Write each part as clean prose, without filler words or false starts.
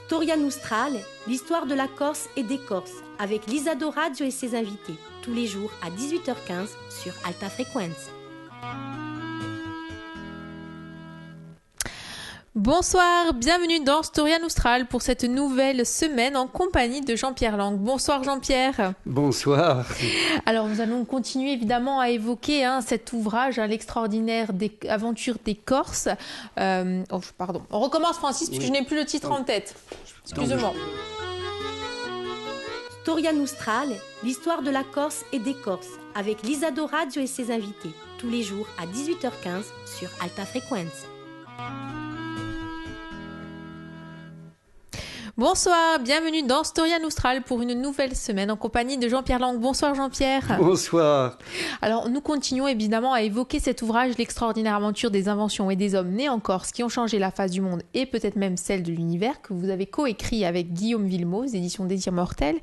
Storia Nostrale, l'histoire de la Corse et des Corses, avec Lisa Dorazio et ses invités, tous les jours à 18h15 sur Alta Frequenza. Bonsoir, bienvenue dans Storia Nostrale pour cette nouvelle semaine en compagnie de Jean-Pierre Lang. Bonsoir Jean-Pierre. Bonsoir. Alors nous allons continuer évidemment à évoquer cet ouvrage, l'extraordinaire aventure des Corses. Pardon, on recommence Francis puisque je n'ai plus le titre en tête. Excusez-moi. Storia Nostrale, l'histoire de la Corse et des Corses, avec Lisa Dorazio et ses invités, tous les jours à 18h15 sur Alta Frequenza. Bonsoir, bienvenue dans Storia Nostrale pour une nouvelle semaine en compagnie de Jean-Pierre Lang. Bonsoir Jean-Pierre. Bonsoir. Alors nous continuons évidemment à évoquer cet ouvrage, l'extraordinaire aventure des inventions et des hommes nés en Corse qui ont changé la face du monde et peut-être même celle de l'univers, que vous avez coécrit avec Guillaume Villemot, éditions Désir Mortel.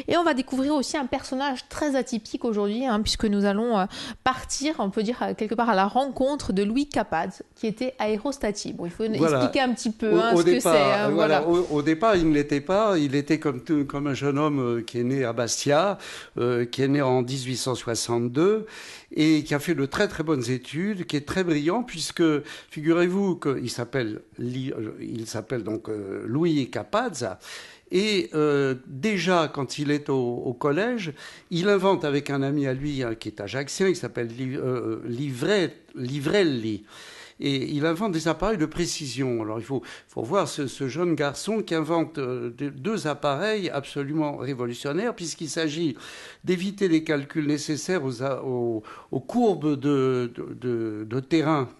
Et on va découvrir aussi un personnage très atypique aujourd'hui, puisque nous allons partir, on peut dire quelque part à la rencontre de Louis Capaz, qui était aérostati. Bon, il faut expliquer un petit peu ce que c'est. Voilà. Au départ, il ne l'était pas. Il était comme un jeune homme qui est né à Bastia, qui est né en 1862 et qui a fait de très très bonnes études, qui est très brillant puisque, figurez-vous qu'il s'appelle donc Louis Capaz. Et déjà, quand il est au collège, il invente avec un ami à lui qui est ajaxien, il s'appelle Livrelli. Et il invente des appareils de précision. Alors il faut voir ce jeune garçon qui invente deux appareils absolument révolutionnaires, puisqu'il s'agit d'éviter les calculs nécessaires aux courbes de terrain.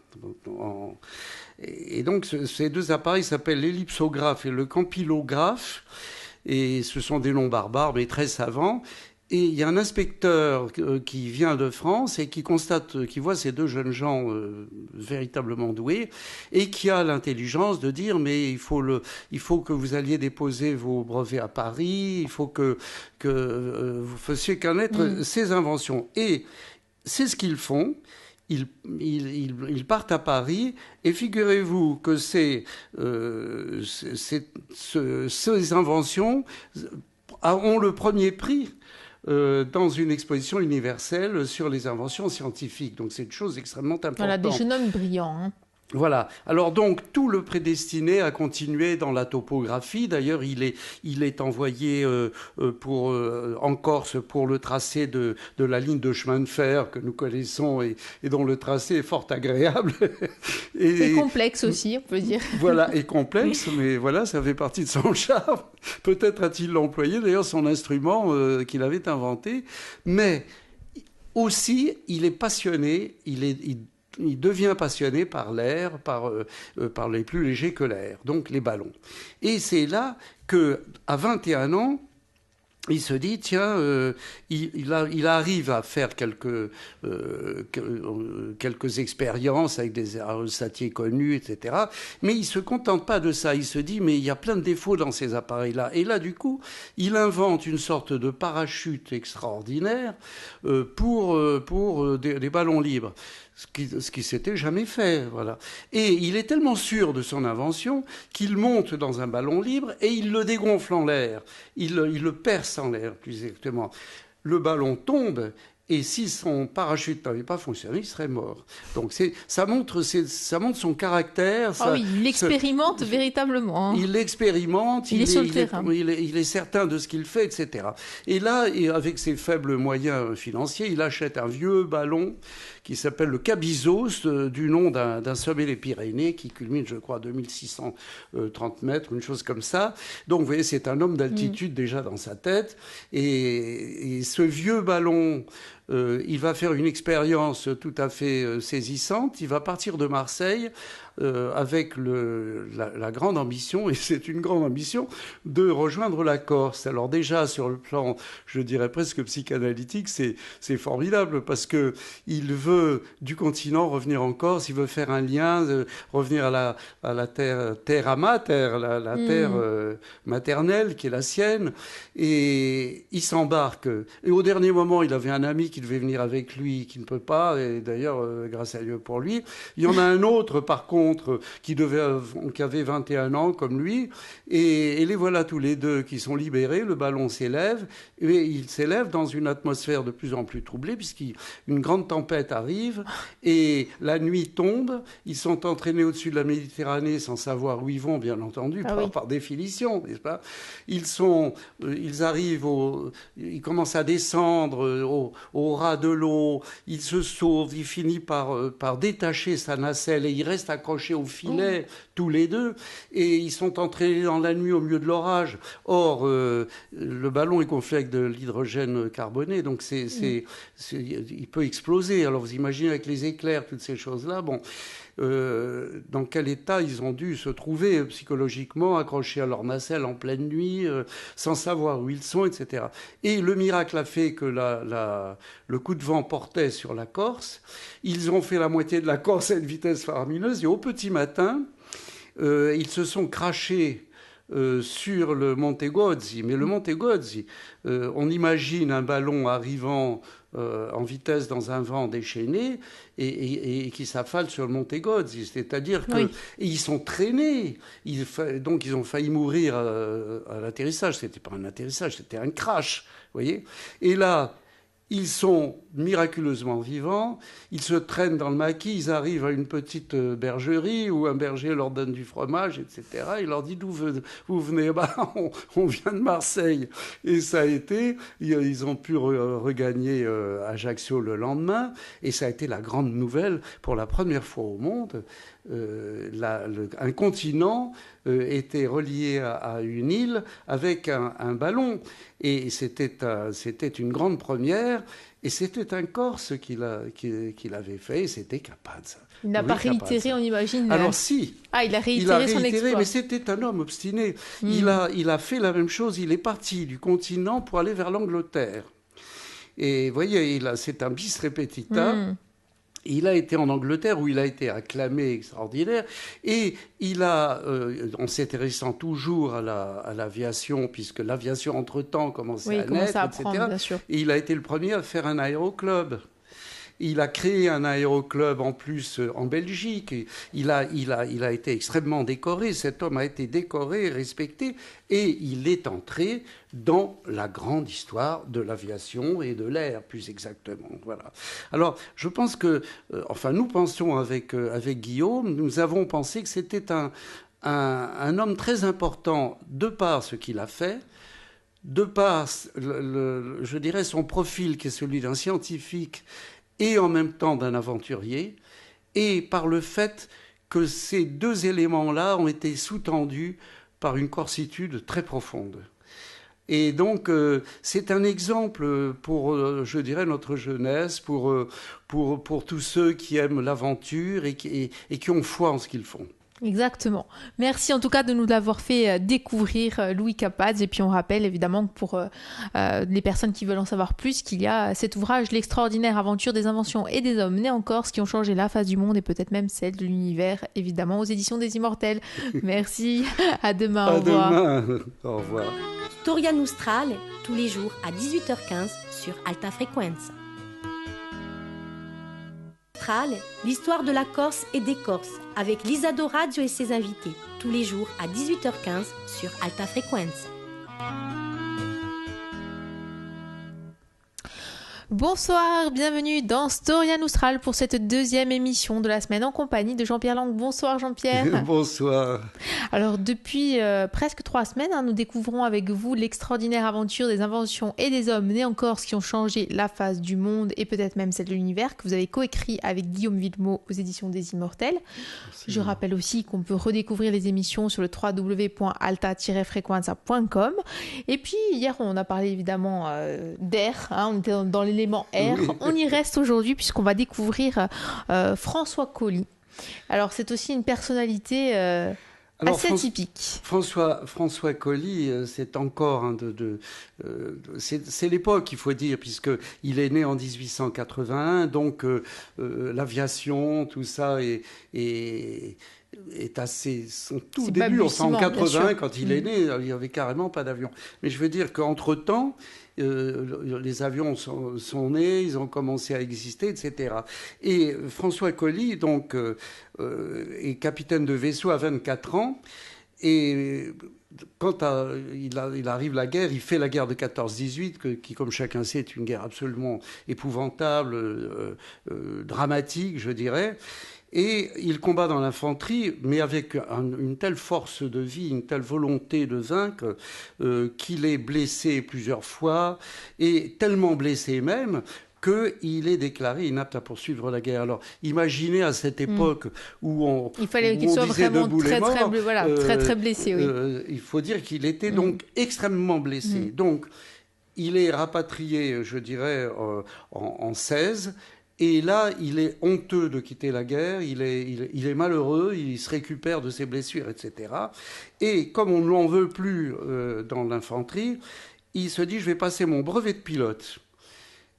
Et donc ces deux appareils s'appellent l'ellipsographe et le campylographe. Et ce sont des noms barbares mais très savants. Et il y a un inspecteur qui vient de France et qui voit ces deux jeunes gens véritablement doués et qui a l'intelligence de dire mais il faut que vous alliez déposer vos brevets à Paris, il faut que vous fassiez connaître ces inventions. Et c'est ce qu'ils font. Ils partent à Paris et figurez-vous que ces inventions ont le premier prix dans une exposition universelle sur les inventions scientifiques. Donc c'est une chose extrêmement importante. Voilà, des jeunes hommes brillants. Voilà. Alors donc tout le prédestiné à continuer dans la topographie. D'ailleurs, il est envoyé en Corse pour le tracé de la ligne de chemin de fer que nous connaissons et dont le tracé est fort agréable et complexe aussi, on peut dire. Voilà, et complexe, mais voilà, ça fait partie de son charme. Peut-être a-t-il employé d'ailleurs son instrument qu'il avait inventé, mais aussi il est passionné. Il devient passionné par l'air, par les plus légers que l'air, donc les ballons. Et c'est là qu'à 21 ans, il se dit, tiens, il arrive à faire quelques expériences avec des aérostatiers connus, etc. Mais il ne se contente pas de ça. Il se dit, mais il y a plein de défauts dans ces appareils-là. Et là, du coup, il invente une sorte de parachute extraordinaire pour des ballons libres. Ce qui s'était jamais fait, voilà. Et il est tellement sûr de son invention qu'il monte dans un ballon libre et il le dégonfle en l'air. Il le perce en l'air, plus exactement. Le ballon tombe. Et si son parachute n'avait pas fonctionné, il serait mort. Donc ça montre son caractère. Oui, il expérimente véritablement. Il expérimente. Il est sur le terrain. Il est certain de ce qu'il fait, etc. Et là, avec ses faibles moyens financiers, il achète un vieux ballon qui s'appelle le Cabizos, du nom d'un sommet des Pyrénées qui culmine, je crois, à 2630 mètres, une chose comme ça. Donc, vous voyez, c'est un homme d'altitude déjà dans sa tête. Et ce vieux ballon, il va faire une expérience tout à fait saisissante. Il va partir de Marseille avec la grande ambition, et c'est une grande ambition, de rejoindre la Corse. Alors déjà, sur le plan, je dirais presque psychanalytique, c'est formidable, parce que il veut du continent revenir en Corse, il veut faire un lien, revenir à la terre mater, la terre maternelle qui est la sienne, et il s'embarque. Et au dernier moment, il avait un ami qui devait venir avec lui, qui ne peut pas, et d'ailleurs, grâce à Dieu pour lui. Il y en a un autre, par contre, rencontre, qui avait 21 ans comme lui, et les voilà tous les deux qui sont libérés, le ballon s'élève, et il s'élève dans une atmosphère de plus en plus troublée, puisqu'une grande tempête arrive, et la nuit tombe, ils sont entraînés au-dessus de la Méditerranée sans savoir où ils vont, bien entendu, par définition, n'est-ce pas ? Ils arrivent, ils commencent à descendre au ras de l'eau, ils se sauvent, il finit par détacher sa nacelle et ils restent accrochés au filet, tous les deux, et ils sont entraînés dans la nuit au milieu de l'orage. Or, le ballon est gonflé avec de l'hydrogène carboné, donc il peut exploser. Alors vous imaginez avec les éclairs, toutes ces choses-là, dans quel état ils ont dû se trouver psychologiquement, accrochés à leur nacelle en pleine nuit, sans savoir où ils sont, etc. Et le miracle a fait que le coup de vent portait sur la Corse. Ils ont fait la moitié de la Corse à une vitesse faramineuse, et au petit matin, ils se sont crachés sur le Monte Gozzi. Mais le Monte Gozzi, on imagine un ballon arrivant en vitesse dans un vent déchaîné et qui s'affale sur le Monte Gozzi. C'est-à-dire qu'ils sont traînés. Donc ils ont failli mourir à l'atterrissage. C'était pas un atterrissage, c'était un crash. Voyez ? Et là, ils sont miraculeusement vivants, ils se traînent dans le maquis, ils arrivent à une petite bergerie où un berger leur donne du fromage, etc. Il leur dit d'où vous venez. On vient de Marseille. Et ça a été, ils ont pu regagner Ajaccio le lendemain, et ça a été la grande nouvelle pour la première fois au monde. Un continent était relié à une île avec un ballon. Et c'était une grande première. Et c'était un Corse qui l'avait fait, et c'était Capazza. Il n'a pas réitéré, on imagine. Alors si. Il a réitéré son exploit. Mais c'était un homme obstiné. Il a fait la même chose. Il est parti du continent pour aller vers l'Angleterre. Et vous voyez, c'est un bis repetita. Il a été en Angleterre où il a été acclamé extraordinaire, et en s'intéressant toujours à l'aviation, puisque l'aviation entre-temps commençait à naître, etc. Et il a été le premier à faire un aéroclub. Il a créé un aéroclub en plus en Belgique. Il a été extrêmement décoré. Cet homme a été décoré, respecté, et il est entré dans la grande histoire de l'aviation et de l'air, plus exactement. Voilà. Alors, je pense que, nous pensions avec Guillaume, nous avons pensé que c'était un homme très important de par ce qu'il a fait, de par, je dirais, son profil qui est celui d'un scientifique et en même temps d'un aventurier, et par le fait que ces deux éléments-là ont été sous-tendus par une corsitude très profonde. Et donc, c'est un exemple pour, je dirais, notre jeunesse, pour tous ceux qui aiment l'aventure et qui ont foi en ce qu'ils font. Exactement. Merci en tout cas de nous l'avoir fait découvrir, Louis Capazza. Et puis on rappelle évidemment que pour les personnes qui veulent en savoir plus, qu'il y a cet ouvrage, L'extraordinaire aventure des inventions et des hommes nés en Corse qui ont changé la face du monde et peut-être même celle de l'univers, évidemment aux éditions des Immortels. Merci, à demain, au revoir. Demain, au revoir. Storia Nostrale, tous les jours à 18h15 sur Alta Frequenza. L'histoire de la Corse et des Corses, avec l'Isado Radio et ses invités, tous les jours à 18h15 sur Alta Frequenza. Bonsoir, bienvenue dans Storia Nostrale pour cette deuxième émission de la semaine en compagnie de Jean-Pierre Lang. Bonsoir Jean-Pierre. Bonsoir. Alors depuis presque 3 semaines, nous découvrons avec vous l'extraordinaire aventure des inventions et des hommes nés en Corse qui ont changé la face du monde et peut-être même celle de l'univers, que vous avez coécrit avec Guillaume Villemot aux éditions des Immortels. Merci. Je rappelle aussi qu'on peut redécouvrir les émissions sur le www.alta-frequenza.com. Et puis hier on a parlé évidemment d'air, on était dans l'élément air. Oui. On y reste aujourd'hui puisqu'on va découvrir François Coly. Alors c'est aussi une personnalité assez atypique. François Coly, c'est encore c'est l'époque, il faut dire, puisqu'il est né en 1881, donc l'aviation, tout ça est est assez son tout C'est début, enfin en balbutiement, bien 80, sûr. quand il est né, il n'y avait carrément pas d'avion. Mais je veux dire qu'entre-temps, les avions sont nés, ils ont commencé à exister, etc. Et François Coly, donc, est capitaine de vaisseau à 24 ans. Et quand il arrive la guerre, il fait la guerre de 14-18, qui, comme chacun sait, est une guerre absolument épouvantable, dramatique, je dirais. Et il combat dans l'infanterie, mais avec une telle force de vie, une telle volonté de vaincre, qu'il est blessé plusieurs fois, et tellement blessé même qu'il est déclaré inapte à poursuivre la guerre. Alors, imaginez à cette époque où il fallait qu'il on soit disait vraiment debout les morts, très blessé, oui. Il faut dire qu'il était donc extrêmement blessé. Donc, il est rapatrié, je dirais, en 16. Et là, il est honteux de quitter la guerre, il est malheureux, il se récupère de ses blessures, etc. Et comme on ne l'en veut plus dans l'infanterie, il se dit, je vais passer mon brevet de pilote.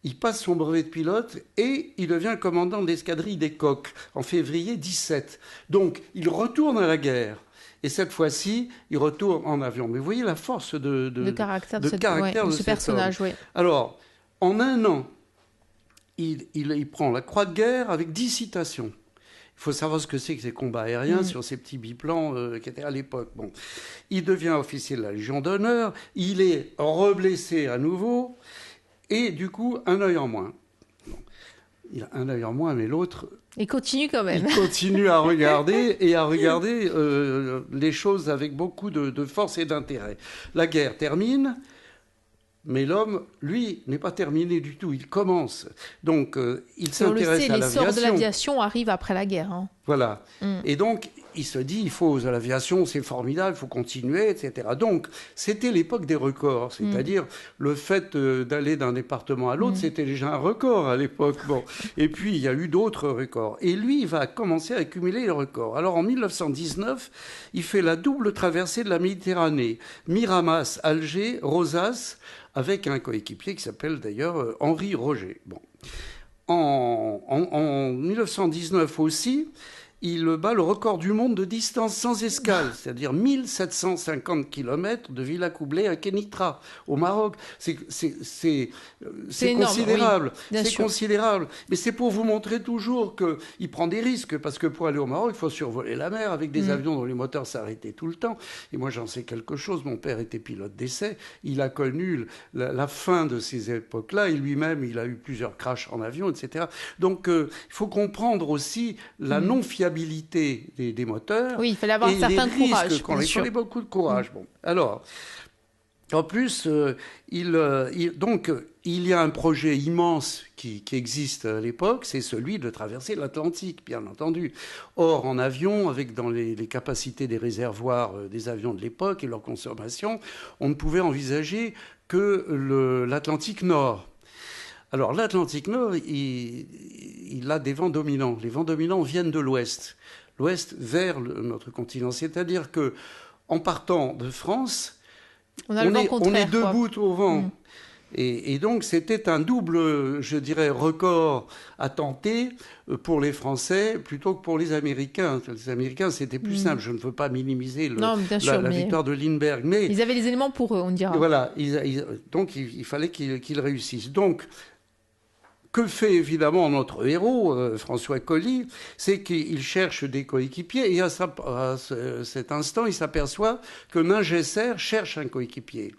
Il passe son brevet de pilote et il devient commandant de l'escadrille des Coques en février 17. Donc, il retourne à la guerre. Et cette fois-ci, il retourne en avion. Mais vous voyez la force de caractère de ce personnage. Oui. Alors, en un an, il prend la croix de guerre avec 10 citations. Il faut savoir ce que c'est que ces combats aériens sur ces petits biplans qui étaient à l'époque. Bon. Il devient officier de la Légion d'honneur. Il est reblessé à nouveau. Et du coup, un œil en moins. Bon. Il a un œil en moins, mais l'autre... Il continue quand même. Il continue à regarder les choses avec beaucoup de force et d'intérêt. La guerre termine, mais l'homme, lui, n'est pas terminé du tout. Il commence. Donc, il s'intéresse à l'aviation. L'essor de l'aviation arrive après la guerre. Hein. Voilà. Et donc, il se dit, il faut l'aviation, c'est formidable, il faut continuer, etc. Donc, c'était l'époque des records. C'est-à-dire, le fait d'aller d'un département à l'autre, c'était déjà un record à l'époque. Bon. Et puis, il y a eu d'autres records. Et lui, il va commencer à accumuler les records. Alors, en 1919, il fait la double traversée de la Méditerranée. Miramas, Alger, Rosas, avec un coéquipier qui s'appelle d'ailleurs Henri Roger. Bon. En 1919 aussi, il bat le record du monde de distance sans escale, c'est-à-dire 1750 km de Villacoublay à Kénitra, au Maroc. C'est énorme, considérable. Oui, c'est considérable. Mais c'est pour vous montrer toujours qu'il prend des risques, parce que pour aller au Maroc, il faut survoler la mer avec des avions dont les moteurs s'arrêtaient tout le temps. Et moi, j'en sais quelque chose. Mon père était pilote d'essai. Il a connu la fin de ces époques-là. Et lui-même, il a eu plusieurs crashs en avion, etc. Donc, il faut comprendre aussi la non-fiabilité des moteurs. Oui, il fallait avoir un certain courage. Il fallait beaucoup de courage. Bon. Alors, en plus, donc, il y a un projet immense qui existe à l'époque, c'est celui de traverser l'Atlantique, bien entendu. Or, en avion, avec dans les capacités des réservoirs des avions de l'époque et leur consommation, on ne pouvait envisager que l'Atlantique Nord. Alors, l'Atlantique Nord, il a des vents dominants. Les vents dominants viennent de l'ouest. L'ouest vers notre continent. C'est-à-dire que, en partant de France, on est debout au vent. Et donc, c'était un double, je dirais, record à tenter pour les Français plutôt que pour les Américains. Les Américains, c'était plus simple. Je ne veux pas minimiser la victoire de Lindbergh. Mais ils avaient les éléments pour eux, on dira. Voilà. Donc, il fallait qu'ils réussissent. Donc, que fait évidemment notre héros, François Coly, c'est qu'il cherche des coéquipiers et à cet instant, il s'aperçoit que Ningesser cherche un coéquipier.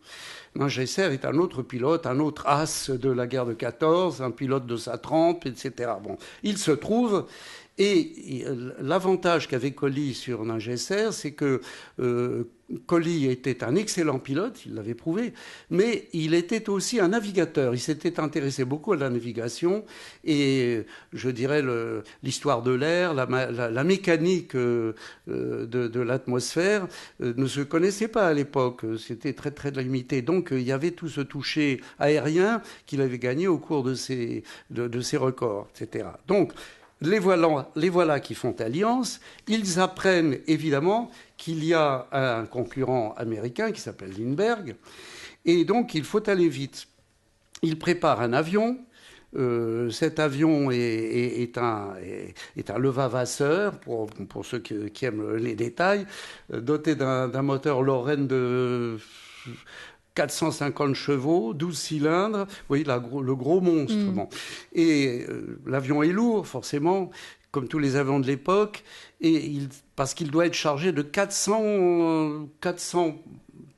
Ningesser est un autre pilote, un autre as de la guerre de 14, un pilote de sa trempe, etc. Bon, il se trouve... Et l'avantage qu'avait Coly sur Ningesser, c'est que Coly était un excellent pilote, il l'avait prouvé, mais il était aussi un navigateur. Il s'était intéressé beaucoup à la navigation et, je dirais, l'histoire de l'air, la mécanique de l'atmosphère ne se connaissait pas à l'époque. C'était très, très limité. Donc, il y avait tout ce toucher aérien qu'il avait gagné au cours de ses records, etc. Donc, les voilà qui font alliance. Ils apprennent évidemment qu'il y a un concurrent américain qui s'appelle Lindbergh. Et donc, il faut aller vite. Ils préparent un avion. cet avion est un levavasseur, pour ceux qui aiment les détails, doté d'un moteur Lorraine de 450 chevaux, 12 cylindres, vous voyez le gros monstre. Bon. Et l'avion est lourd, forcément, comme tous les avions de l'époque, parce qu'il doit être chargé de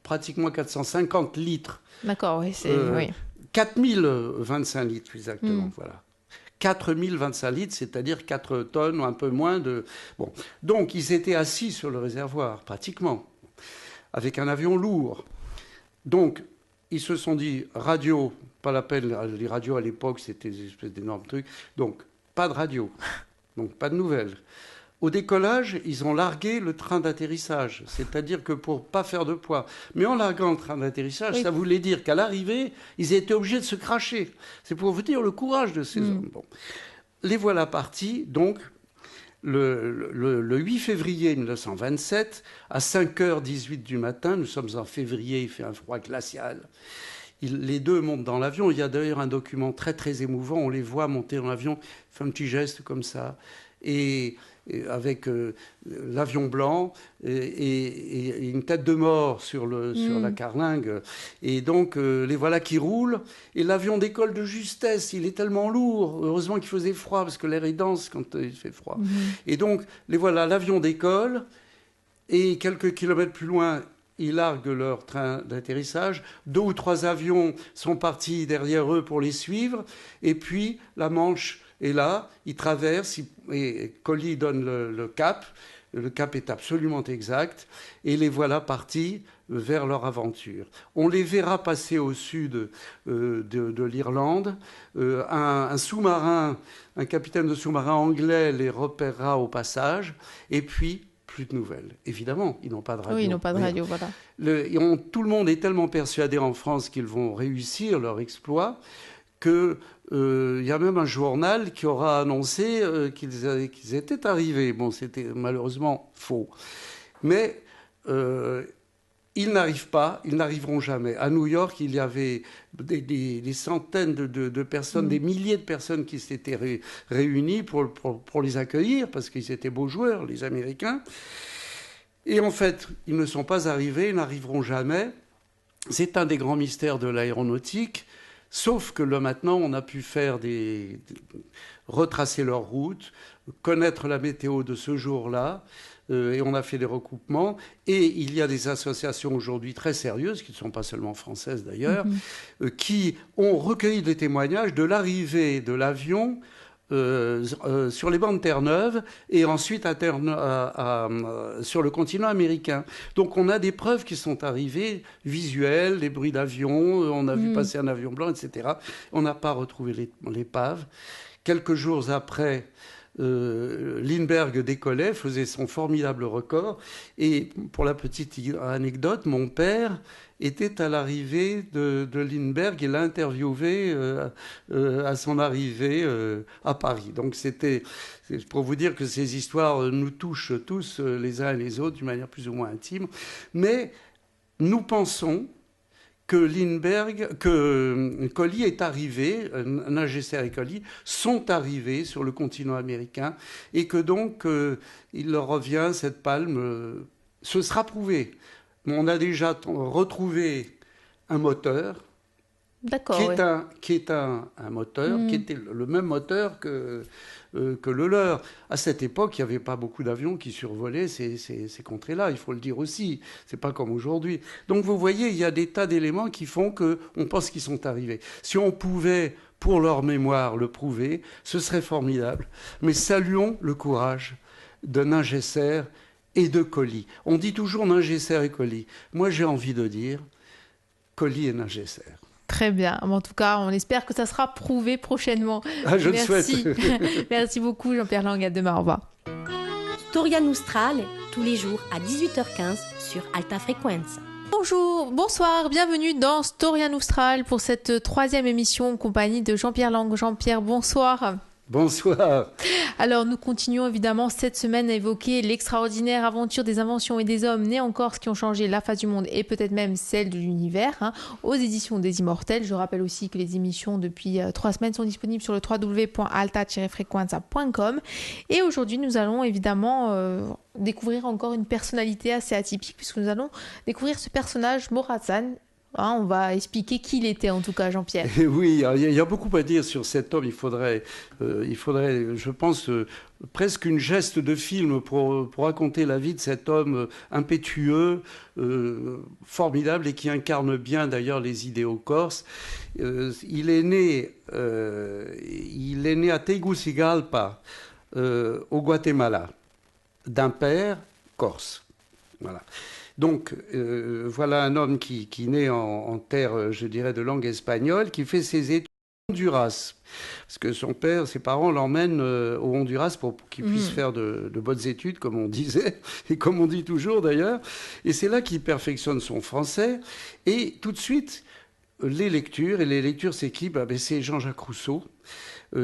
pratiquement 450 litres. D'accord, oui, oui. 4025 litres, exactement, voilà. 4025 litres, c'est-à-dire 4 tonnes, ou un peu moins de... Bon. Donc, ils étaient assis sur le réservoir, pratiquement, avec un avion lourd. Donc, ils se sont dit, radio, pas la peine, les radios à l'époque, c'était des espèces d'énormes trucs, donc pas de radio, donc pas de nouvelles. Au décollage, ils ont largué le train d'atterrissage, c'est-à-dire que pour pas faire de poids. Mais en larguant le train d'atterrissage, ça voulait dire qu'à l'arrivée, ils étaient obligés de se cracher. C'est pour vous dire le courage de ces hommes. Bon. Les voilà partis, donc, le 8 février 1927, à 5h18 du matin, nous sommes en février, il fait un froid glacial. Les deux montent dans l'avion. Il y a d'ailleurs un document très, très émouvant. On les voit monter dans l'avion, ils font un petit geste comme ça. Et avec l'avion blanc et une tête de mort sur la carlingue. Et donc, les voilà qui roulent. Et l'avion décolle de justesse. Il est tellement lourd. Heureusement qu'il faisait froid, parce que l'air est dense quand il fait froid. Et donc, les voilà, l'avion décolle. Et quelques kilomètres plus loin, ils larguent leur train d'atterrissage. 2 ou 3 avions sont partis derrière eux pour les suivre. Et puis, la Manche est là, ils traversent, et Colly donne le cap. Le cap est absolument exact. Et les voilà partis vers leur aventure. On les verra passer au sud de l'Irlande. Un sous-marin, un capitaine de sous-marin anglais les repérera au passage. Et puis, plus de nouvelles. Évidemment, ils n'ont pas de radio. Oui, ils n'ont pas de radio, voilà. Tout le monde est tellement persuadé en France qu'ils vont réussir leur exploit qu'il y a même un journal qui aura annoncé qu'ils étaient arrivés. Bon, c'était malheureusement faux. Mais ils n'arrivent pas, ils n'arriveront jamais. À New York, il y avait des centaines de personnes, des milliers de personnes qui s'étaient réunies pour les accueillir, parce qu'ils étaient beaux joueurs, les Américains. Et en fait, ils ne sont pas arrivés, ils n'arriveront jamais. C'est un des grands mystères de l'aéronautique, sauf que là, maintenant, on a pu faire retracer leur route, connaître la météo de ce jour-là, et on a fait des recoupements. Et il y a des associations aujourd'hui très sérieuses, qui ne sont pas seulement françaises d'ailleurs, qui ont recueilli des témoignages de l'arrivée de l'avion sur les bancs de Terre-Neuve et ensuite sur le continent américain. Donc on a des preuves qui sont arrivées, visuelles, des bruits d'avion, on a vu passer un avion blanc, etc. On n'a pas retrouvé l'épave. Quelques jours après, Lindbergh décollait, faisait son formidable record. Et pour la petite anecdote, mon père était à l'arrivée de Lindbergh. Il l'a interviewé à son arrivée à Paris. Donc c'est pour vous dire que ces histoires nous touchent tous les uns et les autres d'une manière plus ou moins intime. Mais nous pensons que Colly est arrivé, Nungesser et Colly sont arrivés sur le continent américain et que donc il leur revient cette palme. Ce sera prouvé. On a déjà retrouvé un moteur. D'accord, qui est un moteur, qui était le même moteur que le leur. À cette époque, il n'y avait pas beaucoup d'avions qui survolaient ces contrées-là, il faut le dire aussi. C'est pas comme aujourd'hui. Donc vous voyez, il y a des tas d'éléments qui font qu'on pense qu'ils sont arrivés. Si on pouvait, pour leur mémoire, le prouver, ce serait formidable. Mais saluons le courage de Nungesser et de Colly. On dit toujours Nungesser et Colly. Moi, j'ai envie de dire Colly et Nungesser. Très bien. En tout cas, on espère que ça sera prouvé prochainement. Ah, je le souhaite. Merci beaucoup, Jean-Pierre Lang. À demain. Au revoir. Storia Nostrale, tous les jours à 18h15 sur Alta Frequenza. Bonjour, bonsoir, bienvenue dans Storia Nostrale pour cette 3e émission en compagnie de Jean-Pierre Lang. Jean-Pierre, bonsoir. Bonsoir. Alors nous continuons évidemment cette semaine à évoquer l'extraordinaire aventure des inventions et des hommes nés en Corse qui ont changé la face du monde et peut-être même celle de l'univers, aux éditions des Immortels. Je rappelle aussi que les émissions depuis 3 semaines sont disponibles sur le www.alta-frequenza.com. Et aujourd'hui nous allons évidemment découvrir encore une personnalité assez atypique, puisque nous allons découvrir ce personnage Morazan. On va expliquer qui il était en tout cas, Jean-Pierre. Oui, il y a beaucoup à dire sur cet homme. Il faudrait je pense, presque une geste de film pour raconter la vie de cet homme impétueux, formidable et qui incarne bien d'ailleurs les idéaux corses. Il est né à Tegucigalpa, au Guatemala, d'un père corse. Voilà. Donc, voilà un homme qui naît en terre, je dirais, de langue espagnole, qui fait ses études au Honduras. Parce que ses parents l'emmènent au Honduras pour qu'il puisse faire de bonnes études, comme on disait, et comme on dit toujours d'ailleurs. Et c'est là qu'il perfectionne son français. Et tout de suite, les lectures, c'est qui ? C'est Jean-Jacques Rousseau,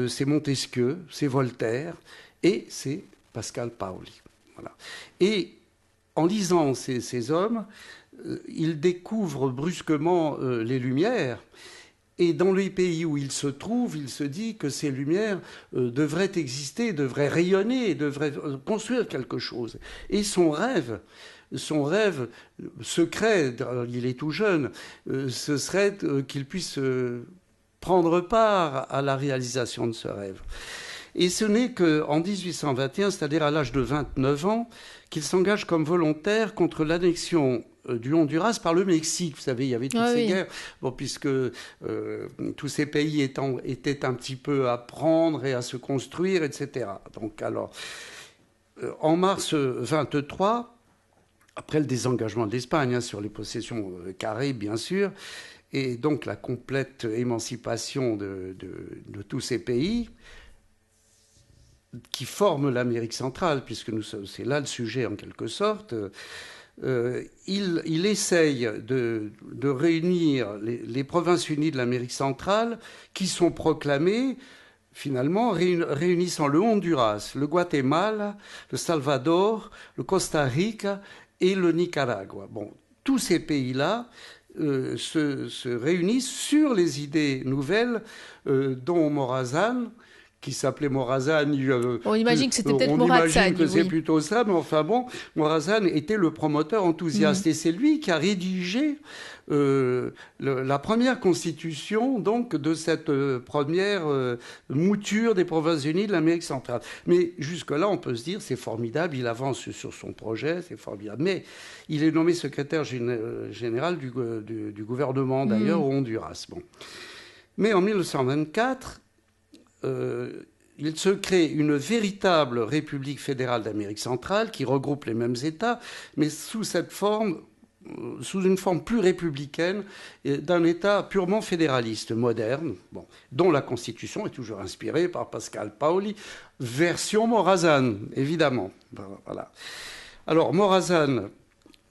c'est Montesquieu, c'est Voltaire, et c'est Pascal Paoli. Voilà. Et en lisant ces hommes, il découvre brusquement les Lumières. Et dans les pays où il se trouve, il se dit que ces Lumières devraient exister, devraient rayonner, devraient construire quelque chose. Et son rêve secret, il est tout jeune, ce serait qu'il puisse prendre part à la réalisation de ce rêve. Et ce n'est qu'en 1821, c'est-à-dire à l'âge de 29 ans, qu'il s'engage comme volontaire contre l'annexion du Honduras par le Mexique. Vous savez, il y avait toutes ces guerres, puisque tous ces pays étaient un petit peu à prendre et à se construire, etc. Donc alors, en mars 23, après le désengagement de l'Espagne sur les possessions caraïbes, bien sûr, et donc la complète émancipation de tous ces pays, qui forment l'Amérique centrale, puisque c'est là le sujet en quelque sorte, il essaye de réunir les provinces unies de l'Amérique centrale qui sont proclamées, finalement, réunissant le Honduras, le Guatemala, le Salvador, le Costa Rica et le Nicaragua. Bon, tous ces pays-là se réunissent sur les idées nouvelles dont Morazan, qui s'appelait Morazan. On imagine que c'était peut-être Morazan. On Morazan, imagine que c'est plutôt ça, mais enfin bon, Morazan était le promoteur enthousiaste. Et c'est lui qui a rédigé la première constitution donc, de cette première mouture des Provinces Unies de l'Amérique centrale. Mais jusque-là, on peut se dire, c'est formidable, il avance sur son projet, c'est formidable. Mais il est nommé secrétaire général du gouvernement, d'ailleurs, au Honduras. Bon. Mais en 1924, il se crée une véritable République fédérale d'Amérique centrale qui regroupe les mêmes États, mais sous une forme plus républicaine d'un État purement fédéraliste, moderne, dont la Constitution est toujours inspirée par Pascal Paoli, version Morazan, évidemment. Voilà. Alors, Morazan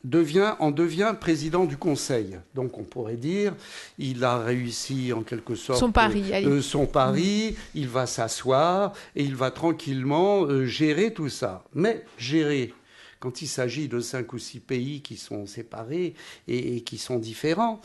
devient président du Conseil. Donc on pourrait dire, il a réussi en quelque sorte son pari. Il va s'asseoir et il va tranquillement gérer tout ça. Mais gérer, quand il s'agit de 5 ou 6 pays qui sont séparés et qui sont différents,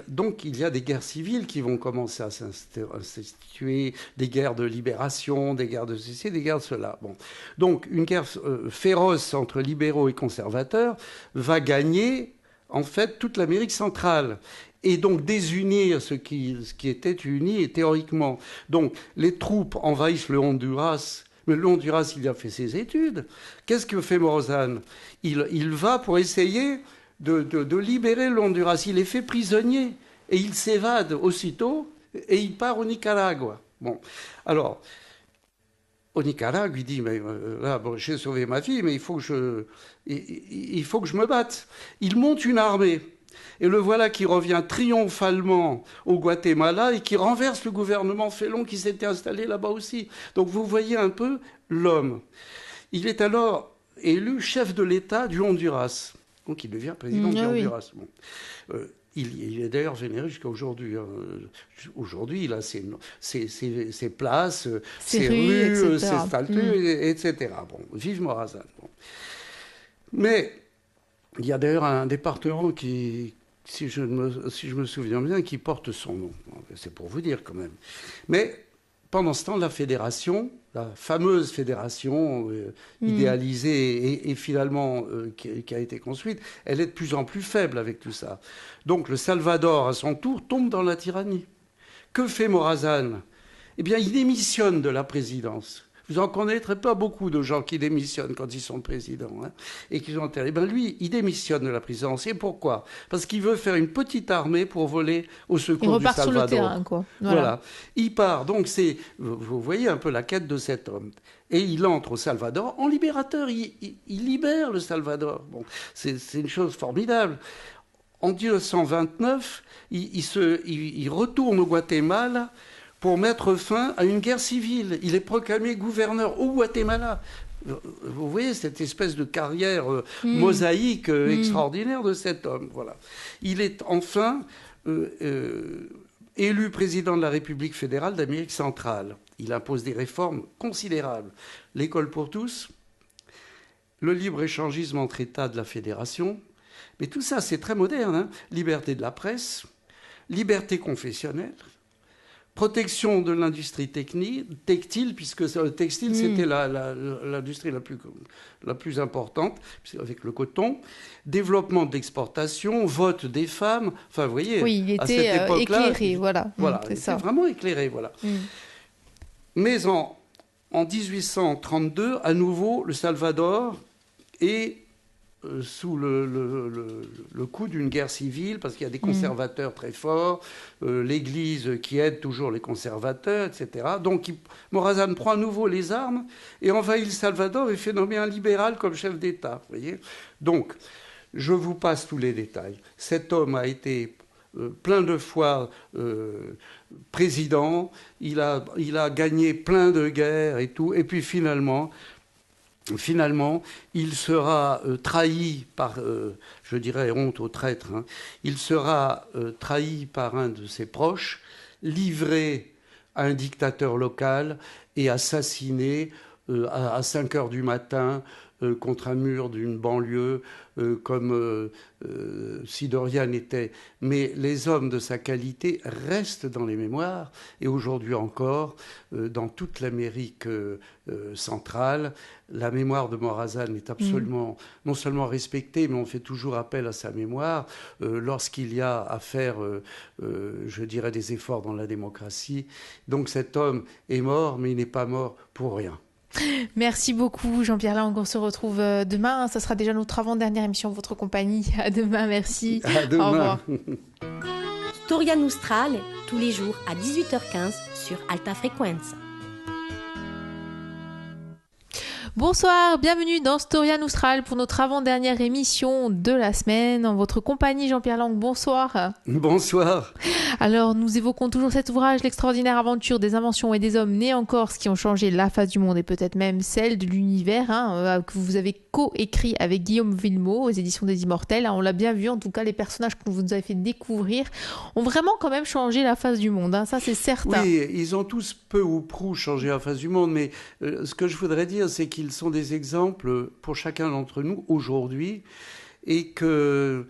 donc il y a des guerres civiles qui vont commencer à s'instituer, des guerres de libération, des guerres de ceci, des guerres de cela. Bon. Donc une guerre féroce entre libéraux et conservateurs va gagner en fait toute l'Amérique centrale et donc désunir ce qui était uni théoriquement. Donc les troupes envahissent le Honduras. Mais le Honduras, il a fait ses études. Qu'est-ce que fait Morazan ? Il va pour essayer de libérer le Honduras. Il est fait prisonnier et il s'évade aussitôt et il part au Nicaragua. Bon, alors, au Nicaragua, il dit, mais là, j'ai sauvé ma fille, mais il faut que je me batte. Il monte une armée. Et le voilà qui revient triomphalement au Guatemala et qui renverse le gouvernement Félon qui s'était installé là-bas aussi. Donc vous voyez un peu l'homme. Il est alors élu chef de l'État du Honduras. Donc il devient président du Honduras. Oui. Bon. Il est d'ailleurs vénéré jusqu'à aujourd'hui. Aujourd'hui, il a ses places, ses rues, ses statues, etc. Bon, vive Morazán. Bon. Mais il y a d'ailleurs un département qui, si je me souviens bien, qui porte son nom. C'est pour vous dire quand même. Mais pendant ce temps, la fédération, la fameuse fédération idéalisée et finalement qui a été construite, elle est de plus en plus faible avec tout ça. Donc le Salvador, à son tour, tombe dans la tyrannie. Que fait Morazán ? Eh bien, il démissionne de la présidence. Vous en connaîtrez pas beaucoup de gens qui démissionnent quand ils sont présidents et qui sont enterrés. Eh bien, lui, il démissionne de la présidence. Et pourquoi ? Parce qu'il veut faire une petite armée pour voler au secours du Salvador. Il repart sur le terrain, quoi. Voilà. Il part. Donc, vous voyez un peu la quête de cet homme. Et il entre au Salvador en libérateur. Il libère le Salvador. Bon, c'est une chose formidable. En 1929, il retourne au Guatemala pour mettre fin à une guerre civile. Il est proclamé gouverneur au Guatemala. Vous voyez cette espèce de carrière mosaïque extraordinaire de cet homme. Voilà. Il est enfin élu président de la République fédérale d'Amérique centrale. Il impose des réformes considérables. L'école pour tous, le libre-échangisme entre États de la fédération. Mais tout ça, c'est très moderne. Liberté de la presse, liberté confessionnelle, protection de l'industrie textile, puisque le textile, c'était l'industrie la plus importante, avec le coton. Développement de l'exportation, vote des femmes. Enfin, vous voyez, oui, il était à cette époque-là, éclairé, voilà. Il était vraiment éclairé, voilà. Mais en 1832, à nouveau, le Salvador est sous le coup d'une guerre civile, parce qu'il y a des conservateurs très forts, l'Église qui aide toujours les conservateurs, etc. Donc Morazán prend à nouveau les armes et envahit le Salvador et fait nommer un libéral comme chef d'État. Vous voyez ? Donc, je vous passe tous les détails. Cet homme a été plein de fois président, il a gagné plein de guerres et tout, et puis finalement, il sera trahi par, je dirais honte au traître, il sera trahi par un de ses proches, livré à un dictateur local et assassiné à 5 heures du matin contre un mur d'une banlieue, comme si de rien n'était. Mais les hommes de sa qualité restent dans les mémoires, et aujourd'hui encore, dans toute l'Amérique centrale, la mémoire de Morazán est absolument, non seulement respectée, mais on fait toujours appel à sa mémoire lorsqu'il y a à faire, je dirais, des efforts dans la démocratie. Donc cet homme est mort, mais il n'est pas mort pour rien. Merci beaucoup Jean-Pierre Lang, on se retrouve demain, ça sera déjà notre avant-dernière émission en votre compagnie. À demain, merci. À demain. Au revoir. Storia Nostral, tous les jours à 18h15 sur Alta Frequenza. Bonsoir, bienvenue dans Storia Nostral pour notre avant-dernière émission de la semaine. En votre compagnie, Jean-Pierre Lang, bonsoir. Bonsoir. Alors, nous évoquons toujours cet ouvrage, L'extraordinaire aventure des inventions et des hommes nés en Corse qui ont changé la face du monde et peut-être même celle de l'univers, que vous avez co-écrit avec Guillaume Villemot aux éditions des Immortels. On l'a bien vu, en tout cas, les personnages que vous nous avez fait découvrir ont vraiment quand même changé la face du monde, ça c'est certain. Oui, ils ont tous peu ou prou changé la face du monde, mais ce que je voudrais dire, c'est qu'ils sont des exemples pour chacun d'entre nous aujourd'hui, et que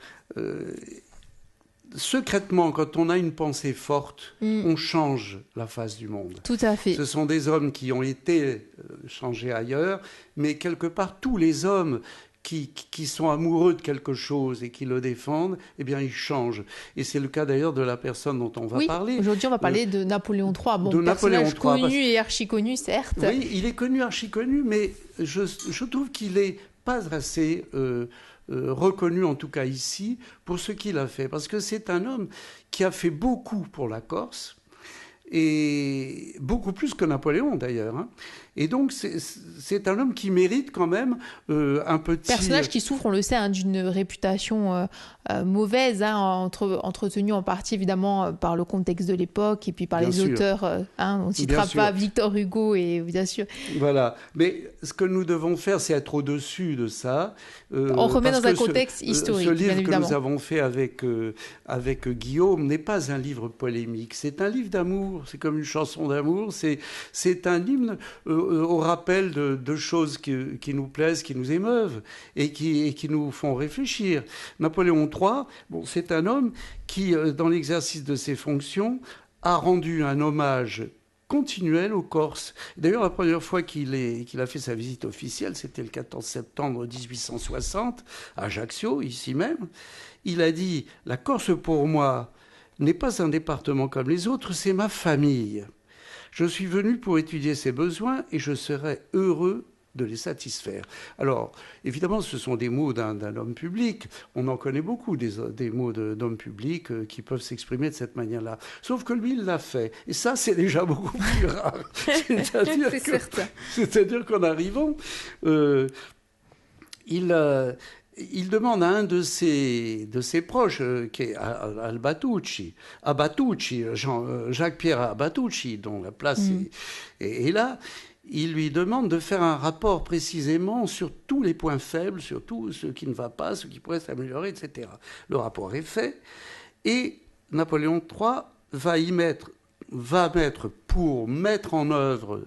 secrètement, quand on a une pensée forte, on change la face du monde. Tout à fait. Ce sont des hommes qui ont été changés ailleurs, mais quelque part, tous les hommes qui sont amoureux de quelque chose et qui le défendent, eh bien, ils changent. Et c'est le cas d'ailleurs de la personne dont on va parler. Aujourd'hui, on va parler de Napoléon III. Bon, de personnage connu et archi-connu, certes. Oui, il est connu, archi-connu, mais je trouve qu'il n'est pas assez reconnu, en tout cas ici, pour ce qu'il a fait. Parce que c'est un homme qui a fait beaucoup pour la Corse, et beaucoup plus que Napoléon d'ailleurs. Et donc, c'est un homme qui mérite quand même un petit... Personnage qui souffre, on le sait, d'une réputation mauvaise, entretenue en partie évidemment par le contexte de l'époque et puis par les auteurs. On ne citera pas Victor Hugo, et bien sûr. Voilà. Mais ce que nous devons faire, c'est être au-dessus de ça. On remet dans un contexte historique, ce livre bien évidemment. que nous avons fait avec Guillaume n'est pas un livre polémique. C'est un livre d'amour. C'est comme une chanson d'amour. C'est un hymne au rappel de choses qui nous plaisent, qui nous émeuvent et qui nous font réfléchir. Napoléon III, c'est un homme qui, dans l'exercice de ses fonctions, a rendu un hommage continuel aux Corses. D'ailleurs, la première fois qu'il a fait sa visite officielle, c'était le 14 septembre 1860, à Ajaccio, ici même. Il a dit « La Corse, pour moi, n'est pas un département comme les autres, c'est ma famille. Je suis venu pour étudier ses besoins et je serai heureux de les satisfaire. » Alors, évidemment, ce sont des mots d'un homme public. On en connaît beaucoup, des mots d'hommes publics qui peuvent s'exprimer de cette manière-là. Sauf que lui, il l'a fait. Et ça, c'est déjà beaucoup plus rare. C'est-à-dire qu'en arrivant, il demande à un de ses proches, qui est Abatucci, Jacques-Pierre Abatucci, dont la place est là. Il lui demande de faire un rapport précisément sur tous les points faibles, sur tout ce qui ne va pas, ce qui pourrait s'améliorer, etc. Le rapport est fait et Napoléon III va mettre pour mettre en œuvre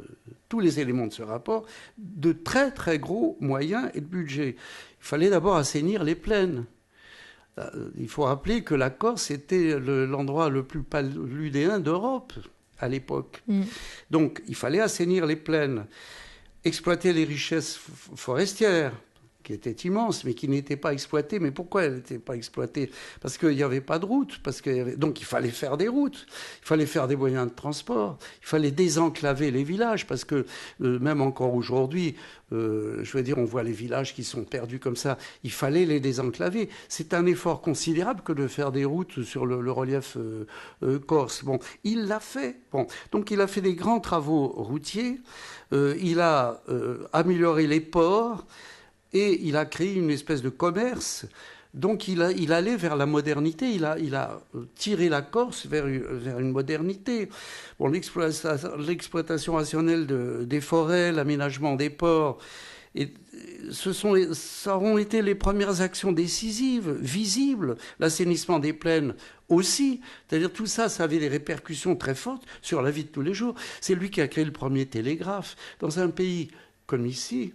tous les éléments de ce rapport de très très gros moyens et de budget. Il fallait d'abord assainir les plaines. Il faut rappeler que la Corse était l'endroit le plus paludéen d'Europe à l'époque. Donc, il fallait assainir les plaines, exploiter les richesses forestières, qui étaient immenses, mais qui n'étaient pas exploitées. Mais pourquoi elles n'étaient pas exploitées ? Parce qu'il n'y avait pas de route. Donc, il fallait faire des routes. Il fallait faire des moyens de transport. Il fallait désenclaver les villages, parce que même encore aujourd'hui, on voit les villages qui sont perdus comme ça. Il fallait les désenclaver. C'est un effort considérable que de faire des routes sur le relief corse. Bon, il l'a fait. Bon, donc il a fait des grands travaux routiers. Il a amélioré les ports et il a créé une espèce de commerce. Donc il allait vers la modernité, il a tiré la Corse vers une modernité. Bon, l'exploitation rationnelle des forêts, l'aménagement des ports, ça auront été les premières actions décisives, visibles. L'assainissement des plaines aussi. C'est-à-dire tout ça, ça avait des répercussions très fortes sur la vie de tous les jours. C'est lui qui a créé le premier télégraphe. Dans un pays comme ici,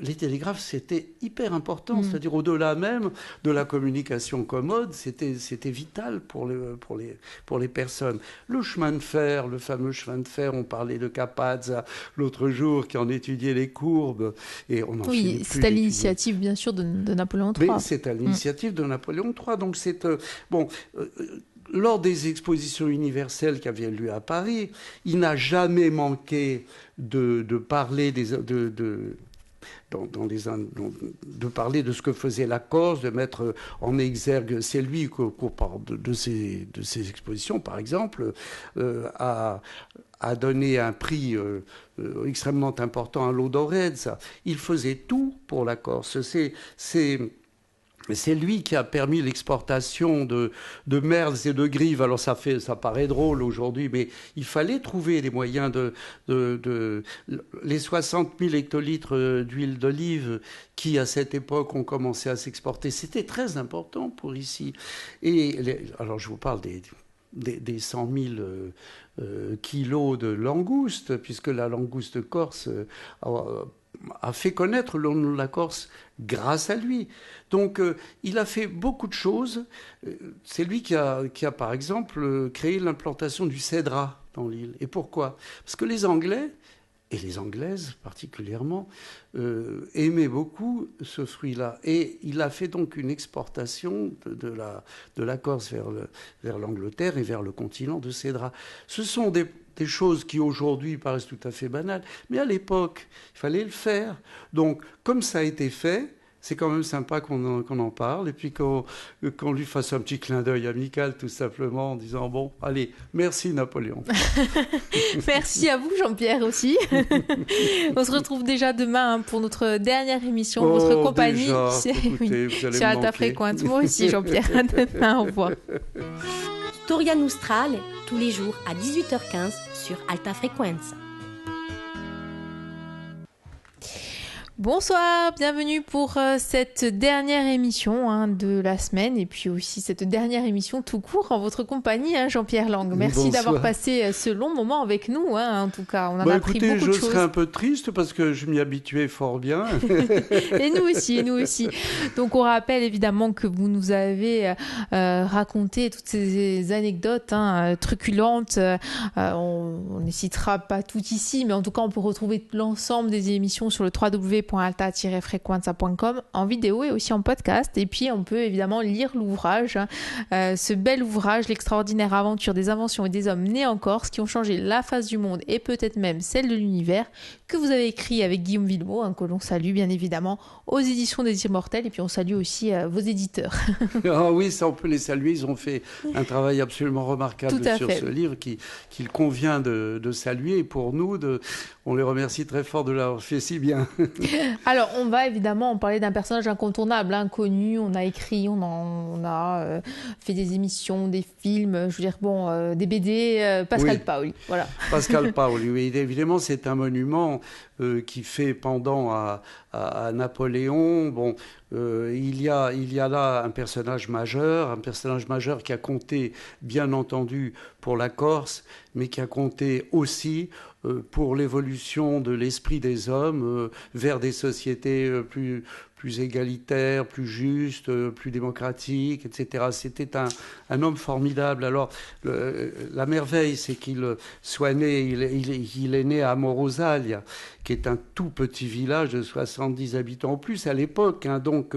les télégraphes, c'était hyper important, c'est-à-dire au-delà même de la communication commode, c'était vital pour les personnes. Le chemin de fer, le fameux chemin de fer, on parlait de Capazza l'autre jour, qui en étudiait les courbes, et on en finit plus. C'est à l'initiative, bien sûr, de Napoléon III. Mais c'est à l'initiative de Napoléon III, donc c'est... lors des expositions universelles qui avaient lieu à Paris, il n'a jamais manqué de parler de parler de ce que faisait la Corse, de mettre en exergue. C'est lui qu'au cours de ces expositions, par exemple, a donné un prix extrêmement important à Lodorezza. Il faisait tout pour la Corse. C'est lui qui a permis l'exportation de merles et de grives. Alors ça paraît drôle aujourd'hui, mais il fallait trouver les moyens les 60 000 hectolitres d'huile d'olive qui, à cette époque, ont commencé à s'exporter. C'était très important pour ici. Alors je vous parle des 100 000 kilos de langoustes, puisque la langouste corse a fait connaître le nom de la Corse grâce à lui. Donc, il a fait beaucoup de choses. C'est lui qui a, par exemple, créé l'implantation du cédrat dans l'île. Et pourquoi ? Parce que les Anglais, et les Anglaises particulièrement, aimaient beaucoup ce fruit-là. Et il a fait donc une exportation de la Corse vers l'Angleterre et vers le continent de cédrat. Ce sont des choses qui aujourd'hui paraissent tout à fait banales, mais à l'époque, il fallait le faire. Donc, comme ça a été fait, c'est quand même sympa qu'on en parle et puis qu'on lui fasse un petit clin d'œil amical tout simplement en disant bon, allez, merci Napoléon. Merci à vous Jean-Pierre aussi. On se retrouve déjà demain pour notre dernière émission, votre compagnie déjà, écoutez, sur Alta Frequenza. Moi aussi Jean-Pierre, à demain, au revoir. Storia Nostrale, tous les jours à 18h15 sur Alta Frequenza. Bonsoir, bienvenue pour cette dernière émission de la semaine et puis aussi cette dernière émission tout court en votre compagnie, Jean-Pierre Lang. Merci d'avoir passé ce long moment avec nous, en tout cas. On en a appris beaucoup de choses. Je serais un peu triste parce que je m'y habituais fort bien. Et nous aussi. Donc on rappelle évidemment que vous nous avez raconté toutes ces anecdotes truculentes. On ne citera pas toutes ici, mais en tout cas on peut retrouver l'ensemble des émissions sur le www.alta-frequenza.com en vidéo et aussi en podcast. Et puis on peut évidemment lire l'ouvrage, ce bel ouvrage, l'extraordinaire aventure des inventions et des hommes nés en Corse qui ont changé la face du monde et peut-être même celle de l'univers, que vous avez écrit avec Guillaume Villemot, que l'on salue bien évidemment, aux éditions des Immortels. Et puis on salue aussi vos éditeurs. Ah oui, ça on peut les saluer, ils ont fait un travail absolument remarquable sur ce livre qu'il convient de saluer. Et pour nous, on les remercie très fort de l'avoir fait si bien. Alors, on va évidemment en parler d'un personnage incontournable, connu. On a écrit, on a fait des émissions, des films, je veux dire, des BD, Pascal Paoli. Voilà. Pascal Paoli, oui, évidemment, c'est un monument qui fait pendant à Napoléon. Bon, il y a là un personnage majeur qui a compté, bien entendu, pour la Corse, mais qui a compté aussi pour l'évolution de l'esprit des hommes vers des sociétés plus égalitaires, plus justes, plus démocratiques, etc. C'était un homme formidable. Alors, la merveille, c'est qu'il soit né, il est né à Morosaglia, qui est un tout petit village de 70 habitants en plus à l'époque, donc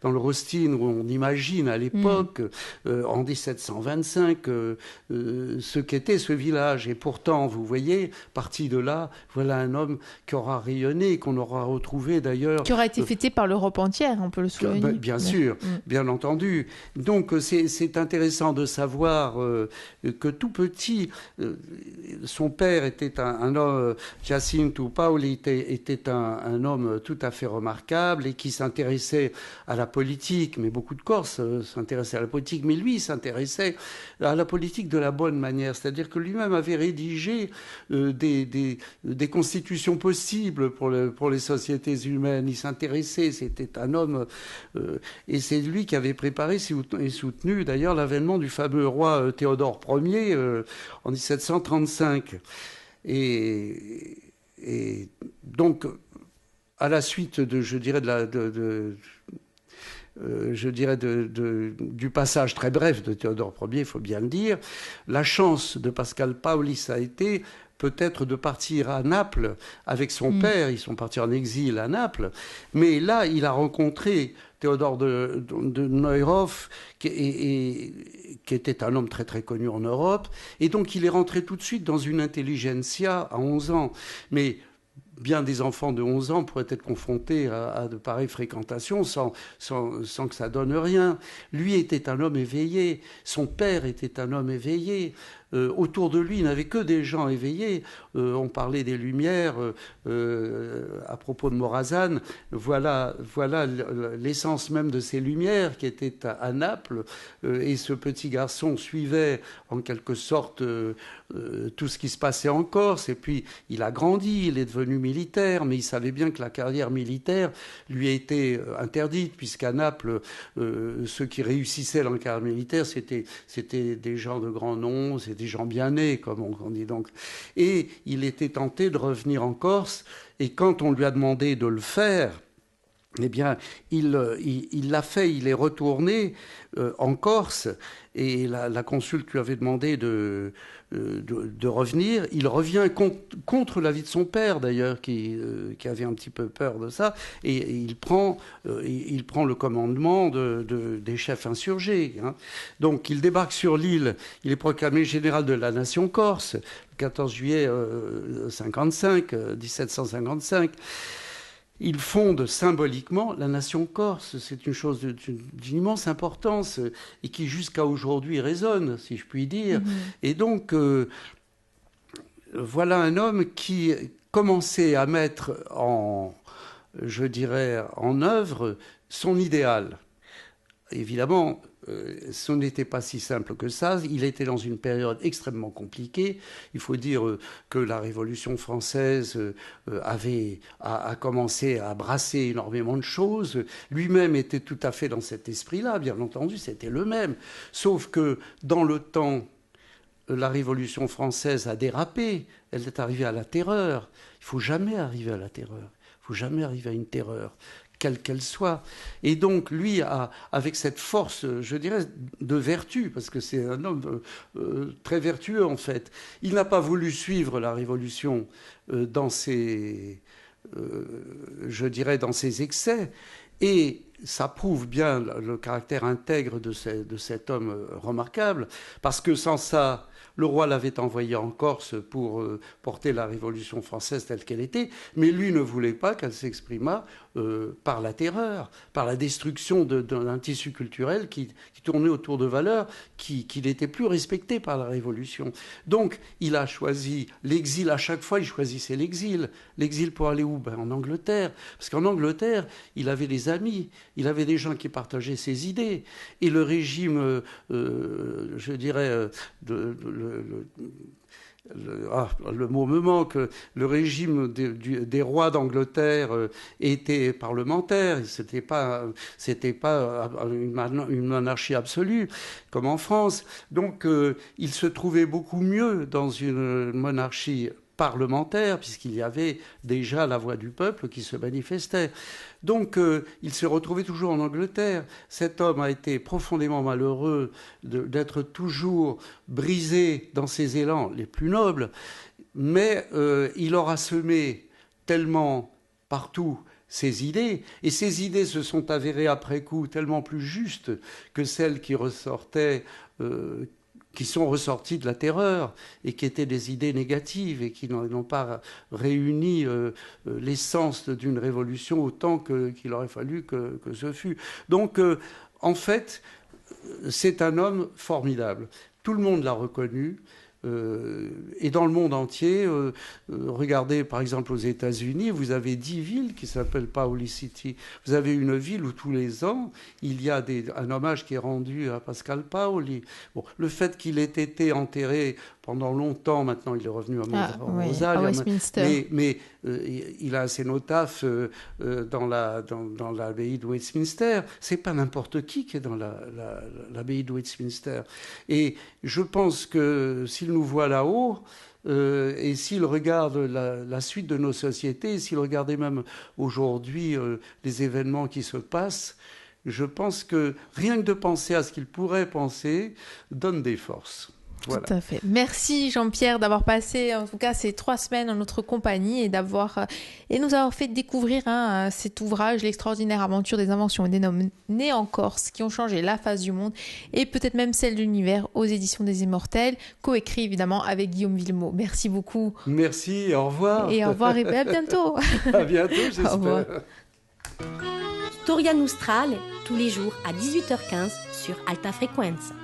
dans le Rostine, où on imagine à l'époque, en 1725, ce qu'était ce village. Et pourtant, vous voyez, parti de là, voilà un homme qui aura rayonné, qu'on aura retrouvé d'ailleurs. Qui aura été fêté par l'Europe entière, on peut le souligner. Bien sûr, bien entendu. Donc c'est intéressant de savoir que tout petit, son père était un homme, Giacinto Paoli était un homme tout à fait remarquable et qui s'intéressait à la politique, mais beaucoup de Corses s'intéressaient à la politique, mais lui, il s'intéressait à la politique de la bonne manière, c'est-à-dire que lui-même avait rédigé des constitutions possibles pour les sociétés humaines. Il s'intéressait, c'était un homme, et c'est lui qui avait préparé et soutenu d'ailleurs l'avènement du fameux roi Théodore Ier en 1735. Et donc, à la suite du passage très bref de Théodore Ier, il faut bien le dire, la chance de Pascal Paoli, ça a été peut-être de partir à Naples avec son père. Ils sont partis en exil à Naples. Mais là, il a rencontré Théodore de Neuhoff, qui était un homme très très connu en Europe. Et donc, il est rentré tout de suite dans une intelligentsia à 11 ans. Mais bien des enfants de 11 ans pourraient être confrontés à de pareilles fréquentations sans que ça donne rien. Lui était un homme éveillé. Son père était un homme éveillé. Autour de lui, il n'avait que des gens éveillés. On parlait des Lumières à propos de Morazan. Voilà l'essence même de ces Lumières qui étaient à Naples. Et ce petit garçon suivait en quelque sorte tout ce qui se passait en Corse. Et puis, il a grandi, il est devenu militaire, mais il savait bien que la carrière militaire lui a été interdite, puisqu'à Naples, ceux qui réussissaient dans la carrière militaire, c'était des gens de grand nom, des gens bien nés, comme on dit donc. Et il était tenté de revenir en Corse, et quand on lui a demandé de le faire, eh bien, il l'a fait, il est retourné en Corse, et la consulte lui avait demandé de revenir. Il revient contre l'avis de son père, d'ailleurs, qui avait un petit peu peur de ça, et il prend le commandement des chefs insurgés. Donc, il débarque sur l'île, il est proclamé général de la nation corse, le 14 juillet 1755. il fonde symboliquement la nation corse. C'est une chose d'une immense importance et qui jusqu'à aujourd'hui résonne, si je puis dire. Et donc, voilà un homme qui commençait à mettre je dirais, en œuvre son idéal. Évidemment, ce n'était pas si simple que ça. Il était dans une période extrêmement compliquée. Il faut dire que la Révolution française a commencé à brasser énormément de choses. Lui-même était tout à fait dans cet esprit-là, bien entendu, c'était le même. Sauf que dans le temps, la Révolution française a dérapé. Elle est arrivée à la terreur. Il ne faut jamais arriver à la terreur. Il ne faut jamais arriver à une terreur, quelle qu'elle soit. Et donc, lui, avec cette force, je dirais, de vertu, parce que c'est un homme très vertueux, en fait, il n'a pas voulu suivre la Révolution dans ses excès. Et ça prouve bien le caractère intègre de cet homme remarquable, parce que sans ça, le roi l'avait envoyé en Corse pour porter la Révolution française telle qu'elle était, mais lui ne voulait pas qu'elle s'exprimât par la terreur, par la destruction d'un tissu culturel qui tournait autour de valeurs qui n'étaient plus respectées par la Révolution. Donc, il a choisi l'exil. À chaque fois, il choisissait l'exil. L'exil pour aller où ? En Angleterre. Parce qu'en Angleterre, il avait des amis, il avait des gens qui partageaient ses idées. Et le régime, je dirais, le mot me manque, le régime des rois d'Angleterre était parlementaire, c'était pas une monarchie absolue comme en France. Donc il se trouvait beaucoup mieux dans une monarchie parlementaire, puisqu'il y avait déjà la voix du peuple qui se manifestait. Donc, il se retrouvait toujours en Angleterre. Cet homme a été profondément malheureux d'être toujours brisé dans ses élans les plus nobles, mais il aura semé tellement partout ses idées, et ces idées se sont avérées après coup tellement plus justes que celles qui ressortaient qui sont ressortis de la terreur et qui étaient des idées négatives et qui n'ont pas réuni l'essence d'une révolution autant qu'il aurait fallu que ce fût. Donc, en fait, c'est un homme formidable. Tout le monde l'a reconnu. Et dans le monde entier, regardez par exemple aux États-Unis, vous avez 10 villes qui s'appellent Paoli City. Vous avez une ville où tous les ans, il y a un hommage qui est rendu à Pascal Paoli. Bon, le fait qu'il ait été enterré pendant longtemps, maintenant il est revenu à Westminster. Mais il a un cénotaphe dans l'abbaye de Westminster. C'est pas n'importe qui est dans l'abbaye de Westminster. Et je pense que s'il nous voit là-haut, et s'il regarde la suite de nos sociétés, s'il regardait même aujourd'hui les événements qui se passent, je pense que rien que de penser à ce qu'il pourrait penser donne des forces. Voilà. Tout à fait. Merci Jean-Pierre d'avoir passé en tout cas ces 3 semaines en notre compagnie et nous avoir fait découvrir cet ouvrage, L'extraordinaire aventure des inventions et des hommes nés en Corse qui ont changé la face du monde et peut-être même celle de l'univers aux éditions des Immortels, coécrit évidemment avec Guillaume Villemot. Merci beaucoup. Merci, au revoir. Et au revoir et à bientôt. À bientôt, j'espère. Au revoir. Storia Nostrale, tous les jours à 18h15 sur Alta Frequenza.